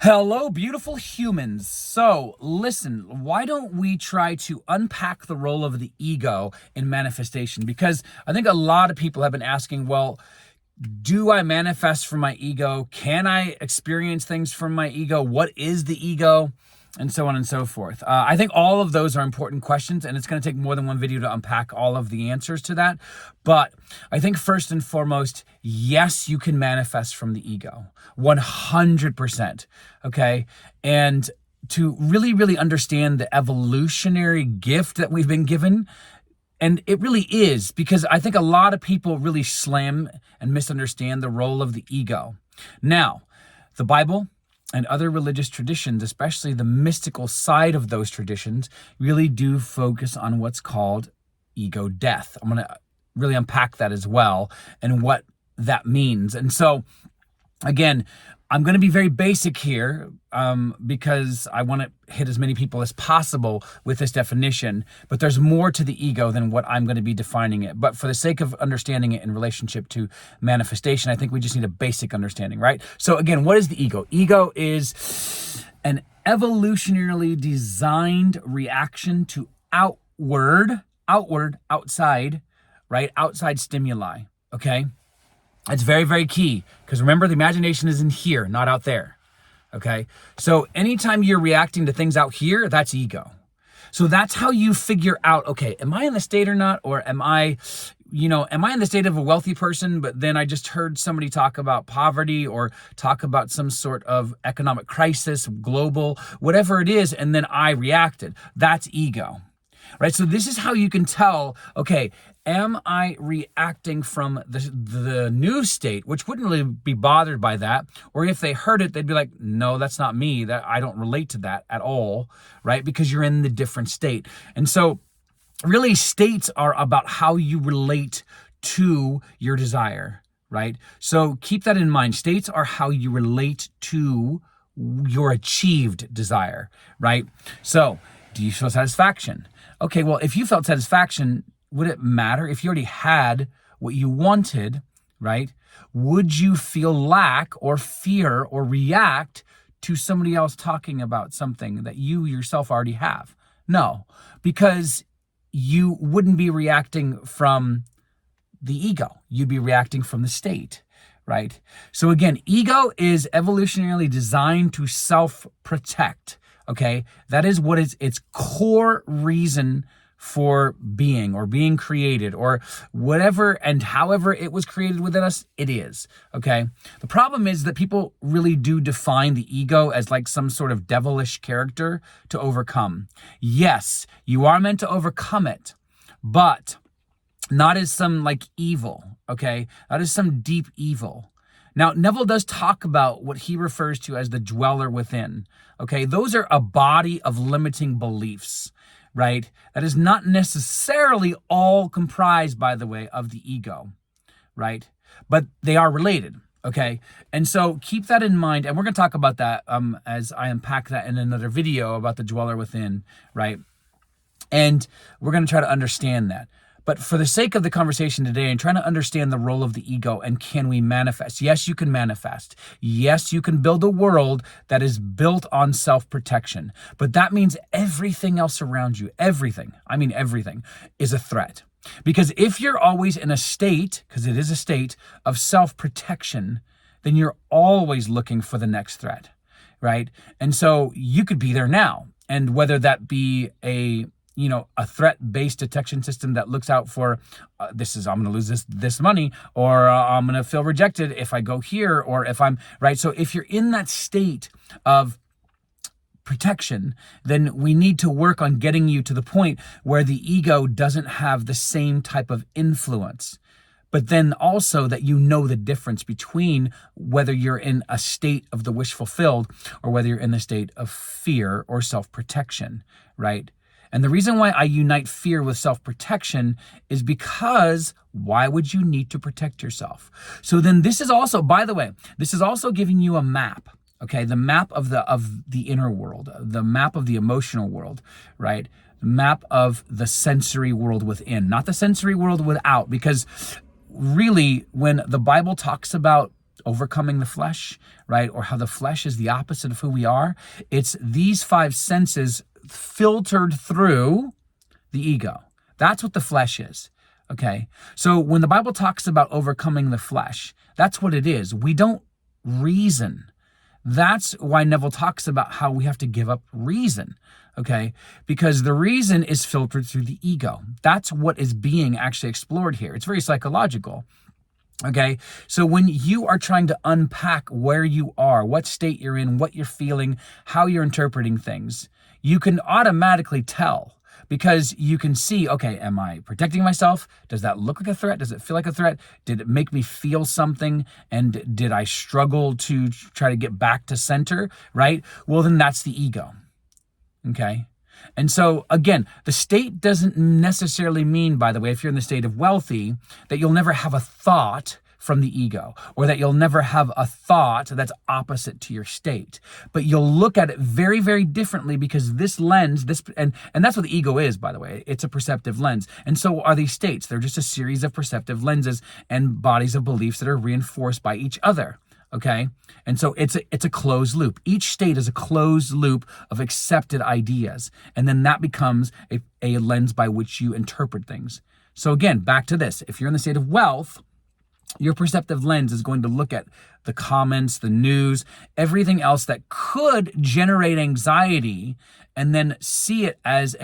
Hello, beautiful humans. So, listen, why don't we try to unpack the role of the ego in manifestation? Because I think a lot of people have been asking, well, do I manifest from my ego? Can I experience things from my ego? What is the ego? And so on and so forth. I think all of those are important questions, and it's going to take more than one video to unpack all of the answers to that. But I think first and foremost, yes, you can manifest from the ego, 100%. Okay, and to really understand the evolutionary gift that we've been given. And it really is, because I think a lot of people really slam and misunderstand the role of the ego. Now, the Bible and other religious traditions, especially the mystical side of those traditions, really do focus on what's called ego death. I'm going to really unpack that as well and what that means. And so, again, I'm going to be very basic here because I want to hit as many people as possible with this definition, but there's more to the ego than what I'm going to be defining it. But for the sake of understanding it in relationship to manifestation, I think we just need a basic understanding, right? So again, what is the ego? Ego is an evolutionarily designed reaction to outside, right? Outside stimuli, okay? It's very key, because remember, the imagination is in here, not out there, okay? So anytime you're reacting to things out here, that's ego. So that's how you figure out, okay, am I in the state or not? Or am I in the state of a wealthy person, but then I just heard somebody talk about poverty or talk about some sort of economic crisis, global, whatever it is, and then I reacted. That's ego. Right, so this is how you can tell, okay, am I reacting from the new state, which wouldn't really be bothered by that, or if they heard it, they'd be like, no, that's not me, that I don't relate to that at all, right? Because you're in the different state. And so really, states are about how you relate to your desire, right? So keep that in mind. States are how you relate to your achieved desire, right? So do you feel satisfaction? Okay, well, if you felt satisfaction, would it matter if you already had what you wanted, right? Would you feel lack or fear or react to somebody else talking about something that you yourself already have? No, because you wouldn't be reacting from the ego. You'd be reacting from the state, right? So again, ego is evolutionarily designed to self-protect. Okay, that is what its core reason for being or being created or whatever and however it was created within us, it is. Okay, the problem is that people really do define the ego as like some sort of devilish character to overcome. Yes, you are meant to overcome it, but not as some like evil, okay? Not as some deep evil. Now, Neville does talk about what he refers to as the dweller within. Okay, those are a body of limiting beliefs, right? That is not necessarily all comprised, by the way, of the ego, right? But they are related, okay? And so keep that in mind. And we're going to talk about that as I unpack that in another video about the dweller within, right? And we're going to try to understand that. But for the sake of the conversation today and trying to understand the role of the ego and can we manifest? Yes, you can manifest. Yes, you can build a world that is built on self-protection. But that means everything else around you, everything is a threat. Because if you're always in a state, because it is a state of self-protection, then you're always looking for the next threat, right? And so you could be there now. And whether that be a threat-based detection system that looks out for I'm going to lose this money, or I'm going to feel rejected if I go here, or if I'm, right? So if you're in that state of protection, then we need to work on getting you to the point where the ego doesn't have the same type of influence. But then also that you know the difference between whether you're in a state of the wish fulfilled or whether you're in the state of fear or self-protection, right? And the reason why I unite fear with self-protection is because why would you need to protect yourself? So then this is also, by the way, this is also giving you a map, okay? The map of the inner world, the map of the emotional world, right? The map of the sensory world within, not the sensory world without, because really when the Bible talks about overcoming the flesh, right? Or how the flesh is the opposite of who we are. It's these 5 senses filtered through the ego. That's what the flesh is, okay? So when the Bible talks about overcoming the flesh, that's what it is. We don't reason. That's why Neville talks about how we have to give up reason, okay? Because the reason is filtered through the ego. That's what is being actually explored here. It's very psychological, okay? So when you are trying to unpack where you are, what state you're in, what you're feeling, how you're interpreting things, you can automatically tell. Because you can see, okay, am I protecting myself? Does that look like a threat? Does it feel like a threat? Did it make me feel something? And did I struggle to try to get back to center, right? Well, then that's the ego, okay? And so, again, the state doesn't necessarily mean, by the way, if you're in the state of wealthy, that you'll never have a thought from the ego, or that you'll never have a thought that's opposite to your state. But you'll look at it very, very differently because this lens, and that's what the ego is, by the way. It's a perceptive lens. And so are these states. They're just a series of perceptive lenses and bodies of beliefs that are reinforced by each other. Okay? And so it's a closed loop. Each state is a closed loop of accepted ideas. And then that becomes a lens by which you interpret things. So again, back to this. If you're in the state of wealth, your perceptive lens is going to look at the comments, the news, everything else that could generate anxiety, and then see it as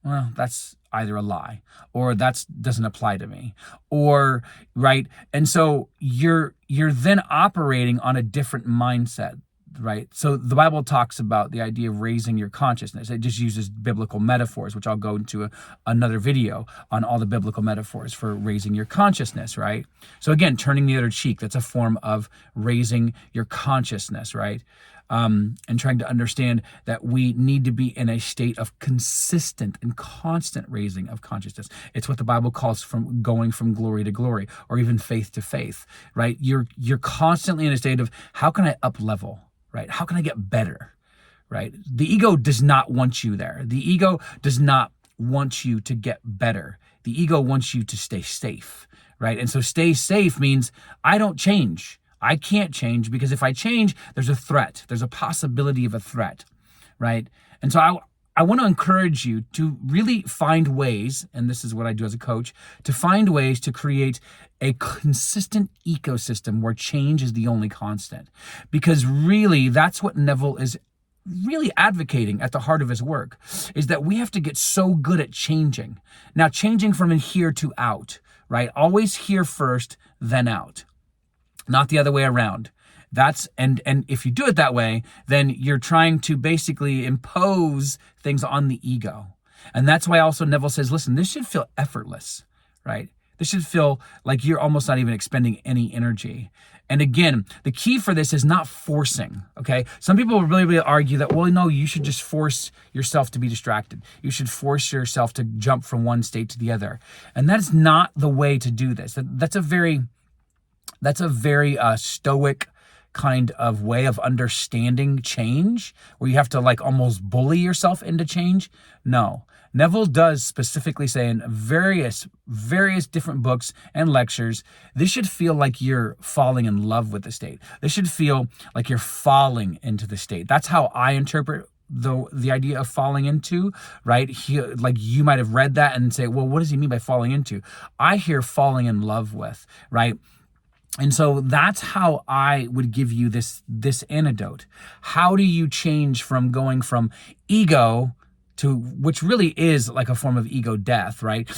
well, that's either a lie, or that doesn't apply to me, or, right? And so you're then operating on a different mindset, right? So the Bible talks about the idea of raising your consciousness. It just uses biblical metaphors, which I'll go into another video on all the biblical metaphors for raising your consciousness, right? So again, turning the other cheek, that's a form of raising your consciousness, right? And trying to understand that we need to be in a state of consistent and constant raising of consciousness. It's what the Bible calls from going from glory to glory, or even faith to faith, right? You're constantly in a state of, how can I up level? Right? How can I get better? Right? The ego does not want you there. The ego does not want you to get better. The ego wants you to stay safe, right? And so stay safe means I don't change. I can't change, because if I change, there's a threat. There's a possibility of a threat, right? And so I want to encourage you to really find ways, and this is what I do as a coach, to find ways to create a consistent ecosystem where change is the only constant. Because really, that's what Neville is really advocating at the heart of his work, is that we have to get so good at changing. Now, changing from in here to out, right? Always here first, then out. Not the other way around. And if you do it that way, then you're trying to basically impose things on the ego. And that's why also Neville says, listen, this should feel effortless, right? This should feel like you're almost not even expending any energy. And again, the key for this is not forcing, okay? Some people will really argue that, well, no, you should just force yourself to be distracted. You should force yourself to jump from one state to the other. And that is not the way to do this. That's a very stoic kind of way of understanding change, where you have to like almost bully yourself into change. No. Neville does specifically say in various different books and lectures, this should feel like you're falling in love with the state. This should feel like you're falling into the state. That's how I interpret the idea of falling into, right? Like you might have read that and say, well, what does he mean by falling into? I hear falling in love with, right? And so that's how I would give you this antidote. How do you change from going from ego to, which really is like a form of ego death, right?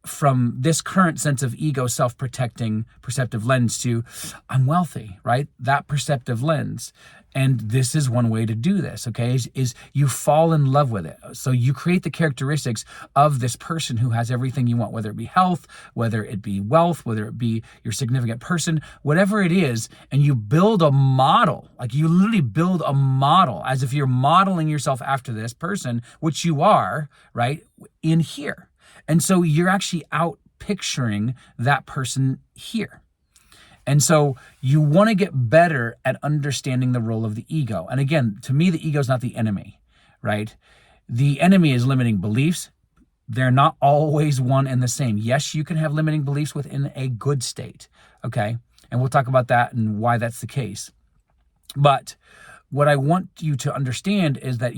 From this current sense of ego self-protecting perceptive lens to I'm wealthy, right? That perceptive lens. And this is one way to do this, okay, is you fall in love with it. So you create the characteristics of this person who has everything you want, whether it be health, whether it be wealth, whether it be your significant person, whatever it is, and you build a model. Like you literally build a model as if you're modeling yourself after this person, which you are, right, in here. And so you're actually out picturing that person here. And so you want to get better at understanding the role of the ego. And again, to me, the ego is not the enemy, right? The enemy is limiting beliefs. They're not always one and the same. Yes, you can have limiting beliefs within a good state, okay? And we'll talk about that and why that's the case. But what I want you to understand is that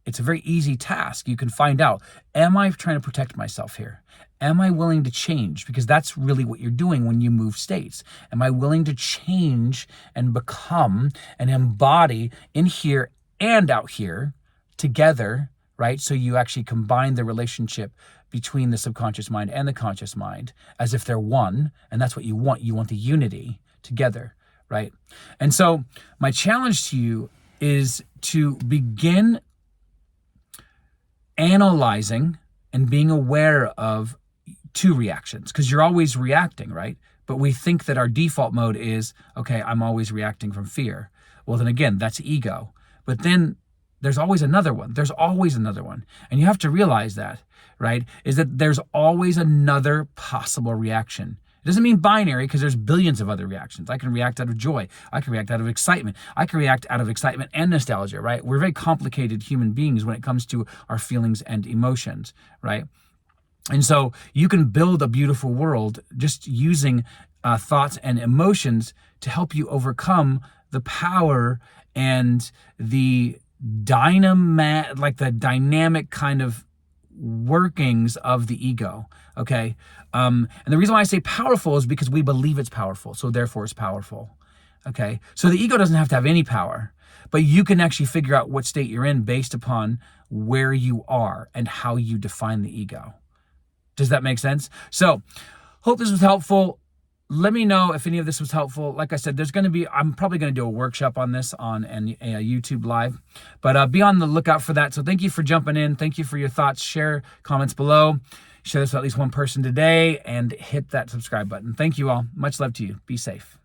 it's a very easy task. You can find out, am I trying to protect myself here? Am I willing to change? Because that's really what you're doing when you move states. Am I willing to change and become and embody in here and out here together, right? So you actually combine the relationship between the subconscious mind and the conscious mind as if they're one. And that's what you want. You want the unity together, right? And so my challenge to you is to begin analyzing and being aware of two reactions, because you're always reacting, right? But we think that our default mode is, okay, I'm always reacting from fear. Well, then again, that's ego. But then there's always another one. There's always another one. And you have to realize that, right? Is that there's always another possible reaction. It doesn't mean binary, because there's billions of other reactions. I can react out of joy. I can react out of excitement. I can react out of excitement and nostalgia, right? We're very complicated human beings when it comes to our feelings and emotions, right? And so you can build a beautiful world just using thoughts and emotions to help you overcome the power and the dynamic kind of workings of the ego, okay? And the reason why I say powerful is because we believe it's powerful, so therefore it's powerful, okay? So the ego doesn't have to have any power, but you can actually figure out what state you're in based upon where you are and how you define the ego. Does that make sense? So, hope this was helpful. Let me know if any of this was helpful. Like I said, I'm probably going to do a workshop on this on a YouTube Live, but be on the lookout for that. So thank you for jumping in. Thank you for your thoughts. Share comments below. Share this with at least one person today and hit that subscribe button. Thank you all. Much love to you. Be safe.